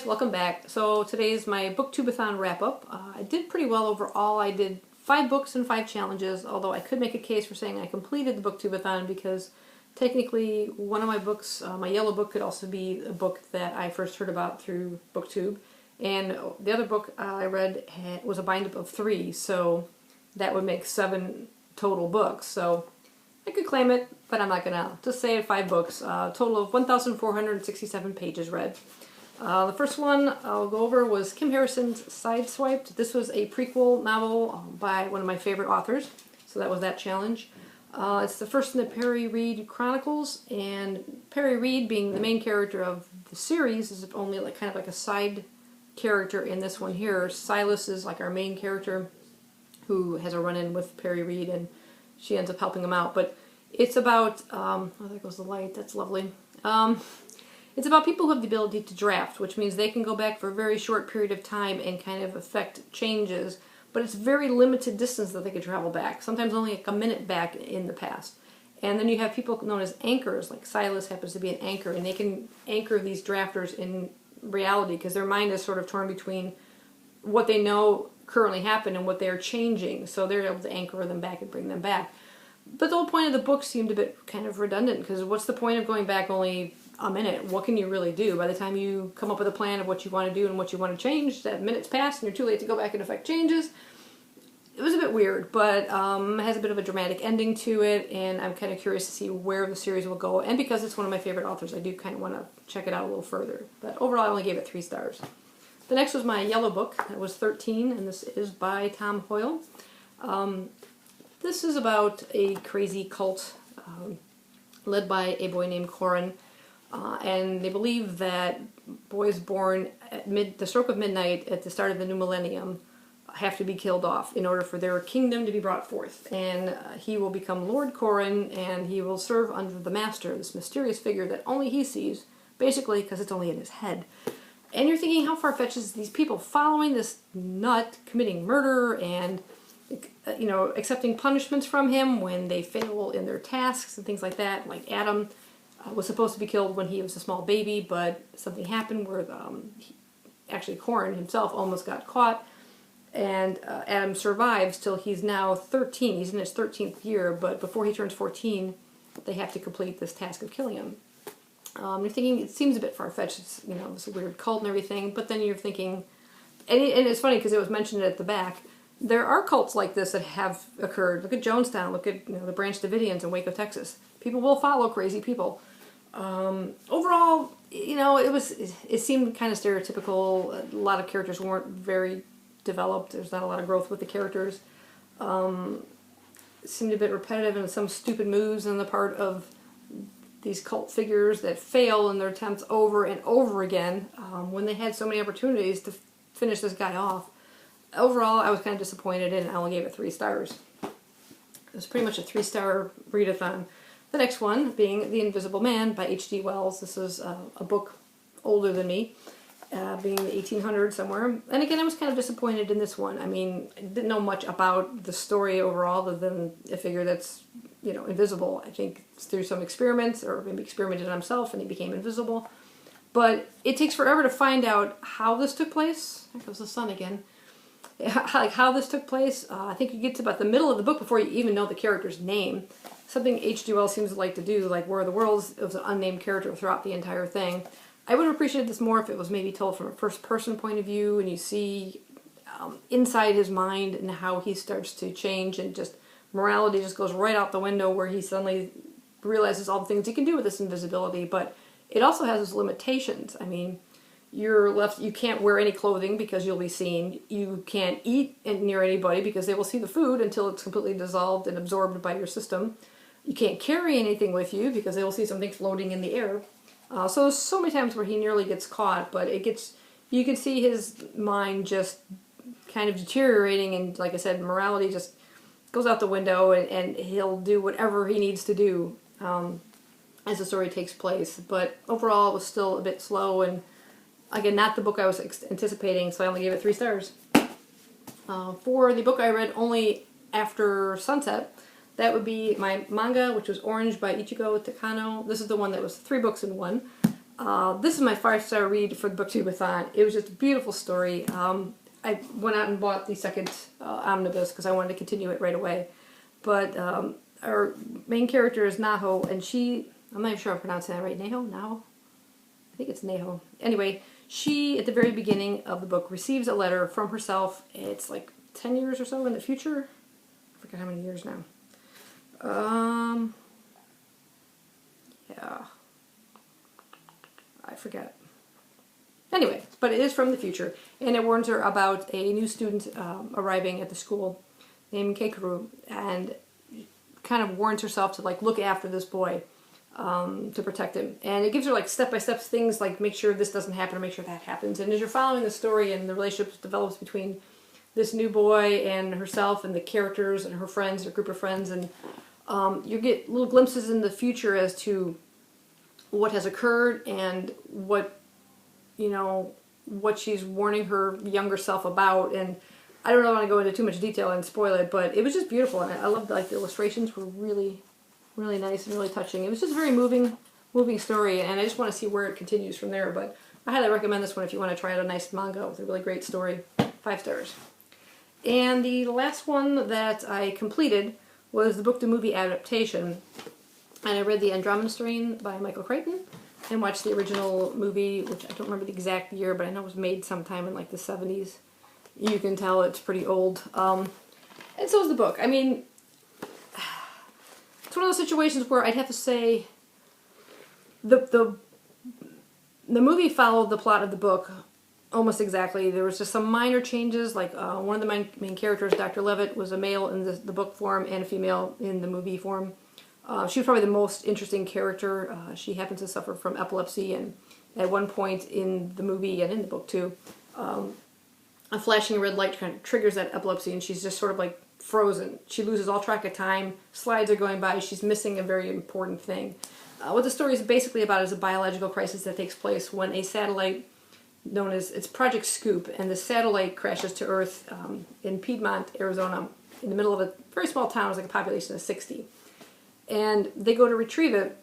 guys, welcome back. So today's my BookTubeAthon wrap-up. I did pretty well overall. I did 5 books and 5 challenges, although I could make a case for saying I completed the BookTubeAthon because technically one of my books, my yellow book, could also be a book that I first heard about through BookTube. And the other book I read was a bind-up of 3, so that would make 7 total books. So I could claim it, but I'm not going to. Just say 5 books. Total of 1,467 pages read. The first one I'll go over was Kim Harrison's Sideswiped. This was a prequel novel by one of my favorite authors, so that was that challenge. It's the first in the Perry Reed Chronicles, and Perry Reed, being the main character of the series, is only like kind of like a side character in this one here. Silas is like our main character who has a run-in with Perry Reed, and she ends up helping him out. But it's about, oh, there goes the light, that's lovely. It's about people who have the ability to draft, which means they can go back for a very short period of time and kind of affect changes, but it's very limited distance that they can travel back, sometimes only like a minute back in the past. And then you have people known as anchors, like Silas happens to be an anchor, and they can anchor these drafters in reality because their mind is sort of torn between what they know currently happened and what they're changing, so they're able to anchor them back and bring them back. But the whole point of the book seemed a bit kind of redundant, because what's the point of going back only a minute? What can you really do? By the time you come up with a plan of what you want to do and what you want to change, that minute's passed and you're too late to go back and affect changes. It was a bit weird, but it has a bit of a dramatic ending to it, and I'm kind of curious to see where the series will go. And because it's one of my favorite authors, I do kind of want to check it out a little further. But overall, I only gave it 3 stars. The next was my yellow book. That was 13, and this is by Tom Hoyle. This is about a crazy cult led by a boy named Corin, and they believe that boys born at the stroke of midnight at the start of the new millennium have to be killed off in order for their kingdom to be brought forth. And he will become Lord Corin, and he will serve under the Master, this mysterious figure that only he sees, basically because it's only in his head. And you're thinking, how far-fetched is these people following this nut, committing murder and, you know, accepting punishments from him when they fail in their tasks and things like that. Like Adam was supposed to be killed when he was a small baby, but something happened where actually Corin himself almost got caught, and Adam survives till he's now 13. He's in his 13th year, but before he turns 14, they have to complete this task of killing him. You're thinking, it seems a bit far-fetched, it's, you know, this weird cult and everything, but then you're thinking, and it's funny because it was mentioned at the back, there are cults like this that have occurred. Look at Jonestown, look at, you know, the Branch Davidians in Waco, Texas. People will follow crazy people. Overall, you know, it seemed kind of stereotypical. A lot of characters weren't very developed. There's not a lot of growth with the characters. It seemed a bit repetitive and some stupid moves on the part of these cult figures that fail in their attempts over and over again when they had so many opportunities to finish this guy off. Overall, I was kind of disappointed, and I only gave it 3 stars. It was pretty much a 3-star readathon. The next one being The Invisible Man by H.G. Wells. This is a book older than me, being the 1800s somewhere. And again, I was kind of disappointed in this one. I mean, I didn't know much about the story overall other than a figure that's, you know, invisible. I think through some experiments, or maybe experimented on himself and he became invisible. But it takes forever to find out how this took place. There goes the sun again. Like how this took place. I think you get to about the middle of the book before you even know the character's name. Something H.G. Wells seems to like to do, like War of the Worlds, it was an unnamed character throughout the entire thing. I would have appreciated this more if it was maybe told from a first-person point of view, and you see inside his mind and how he starts to change, and just morality just goes right out the window where he suddenly realizes all the things he can do with this invisibility. But it also has its limitations. I mean, you can't wear any clothing because you'll be seen. You can't eat near anybody because they will see the food until it's completely dissolved and absorbed by your system. You can't carry anything with you because they will see something floating in the air. So there's so many times where he nearly gets caught, but you can see his mind just kind of deteriorating, and like I said, morality just goes out the window, and he'll do whatever he needs to do as the story takes place. But overall, it was still a bit slow, and again, not the book I was anticipating, so I only gave it 3 stars. For the book I read only after sunset, that would be my manga, which was Orange by Ichigo Takano. This is the one that was 3 books in one. This is my 5-star read for the BookTubeAthon. It was just a beautiful story. I went out and bought the second omnibus because I wanted to continue it right away. But our main character is Naho, and she, I'm not even sure I'm pronouncing that right. Naho? I think it's Naho. Anyway, she, at the very beginning of the book, receives a letter from herself. It's like 10 years or so in the future. I forget how many years now. Yeah. I forget. Anyway, but it is from the future, and it warns her about a new student arriving at the school named Keikaru, and kind of warns herself to like look after this boy to protect him. And it gives her like step-by-step things like make sure this doesn't happen or make sure that happens. And as you're following the story and the relationship develops between this new boy and herself and the characters and her friends, her group of friends, and you get little glimpses in the future as to what has occurred and what, you know, what she's warning her younger self about. And I don't really want to go into too much detail and spoil it, but it was just beautiful, and I loved, like, the illustrations were really, really nice and really touching. It was just a very moving story, and I just want to see where it continues from there. But I highly recommend this one if you want to try out a nice manga with a really great story. 5 stars. And the last one that I completed was the book-to-movie adaptation. And I read the Andromeda Strain by Michael Crichton and watched the original movie, which I don't remember the exact year, but I know it was made sometime in like the 70s. You can tell it's pretty old. And so is the book. I mean, it's one of those situations where I'd have to say the movie followed the plot of the book almost exactly. There was just some minor changes, like one of the main characters, Dr. Levitt, was a male in the book form and a female in the movie form. She was probably the most interesting character. She happens to suffer from epilepsy, and at one point in the movie and in the book too, a flashing red light kind of triggers that epilepsy, and she's just sort of like frozen. She loses all track of time. Slides are going by. She's missing a very important thing. What the story is basically about is a biological crisis that takes place when a satellite known as, it's Project Scoop, and the satellite crashes to Earth in Piedmont, Arizona, in the middle of a very small town. It's like a population of 60. And they go to retrieve it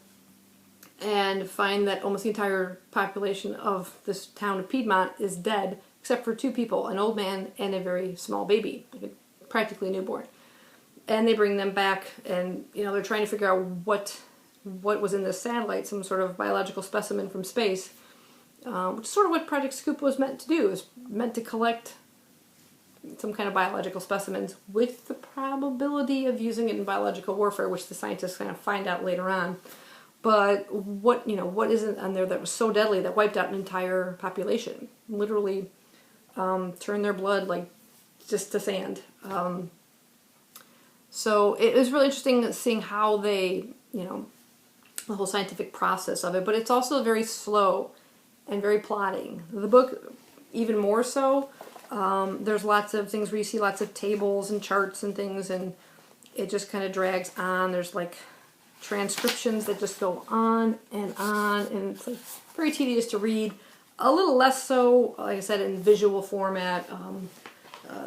and find that almost the entire population of this town of Piedmont is dead, except for 2 people, an old man and a very small baby, like practically newborn. And they bring them back, and you know, they're trying to figure out what was in this satellite, some sort of biological specimen from space, which is sort of what Project Scoop was meant to do. It was meant to collect some kind of biological specimens with the probability of using it in biological warfare, which the scientists kind of find out later on. But what isn't on there that was so deadly that wiped out an entire population? Literally turned their blood like just to sand. So it was really interesting seeing how they, you know, the whole scientific process of it. But it's also very slow and very plotting. The book, even more so. There's lots of things where you see lots of tables and charts and things, and it just kind of drags on. There's like transcriptions that just go on, and it's like very tedious to read. A little less so, like I said, in visual format.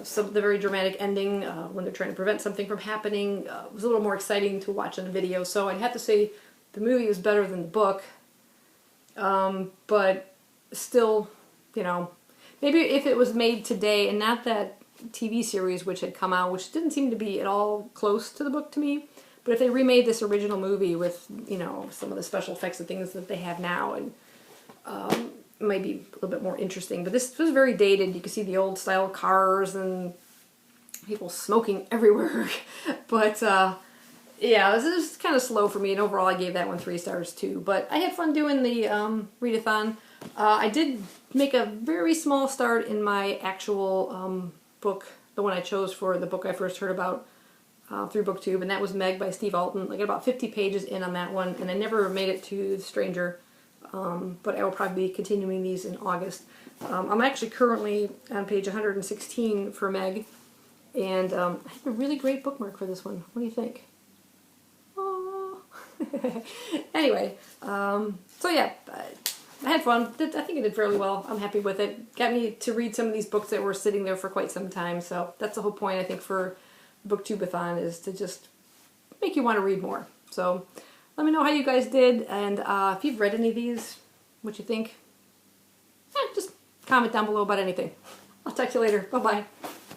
Some the very dramatic ending when they're trying to prevent something from happening was a little more exciting to watch on the video. So I'd have to say the movie is better than the book, but still, you know. Maybe if it was made today and not that TV series which had come out, which didn't seem to be at all close to the book to me, but if they remade this original movie with, you know, some of the special effects and things that they have now, and it might be a little bit more interesting. But this was very dated. You can see the old style cars and people smoking everywhere. But yeah, this is kind of slow for me, and overall I gave that one 3 stars too. But I had fun doing the readathon. I did make a very small start in my actual book, the one I chose for the book I first heard about through BookTube, and that was Meg by Steve Alton. I got about 50 pages in on that one, and I never made it to The Stranger, but I will probably be continuing these in August. I'm actually currently on page 116 for Meg, and I have a really great bookmark for this one. What do you think? Oh. Anyway, so yeah, I had fun. I think I did fairly well. I'm happy with it. Got me to read some of these books that were sitting there for quite some time, so that's the whole point, I think, for BookTubeAthon, is to just make you want to read more. So let me know how you guys did, and if you've read any of these, what you think. Just comment down below about anything. I'll talk to you later. Bye-bye.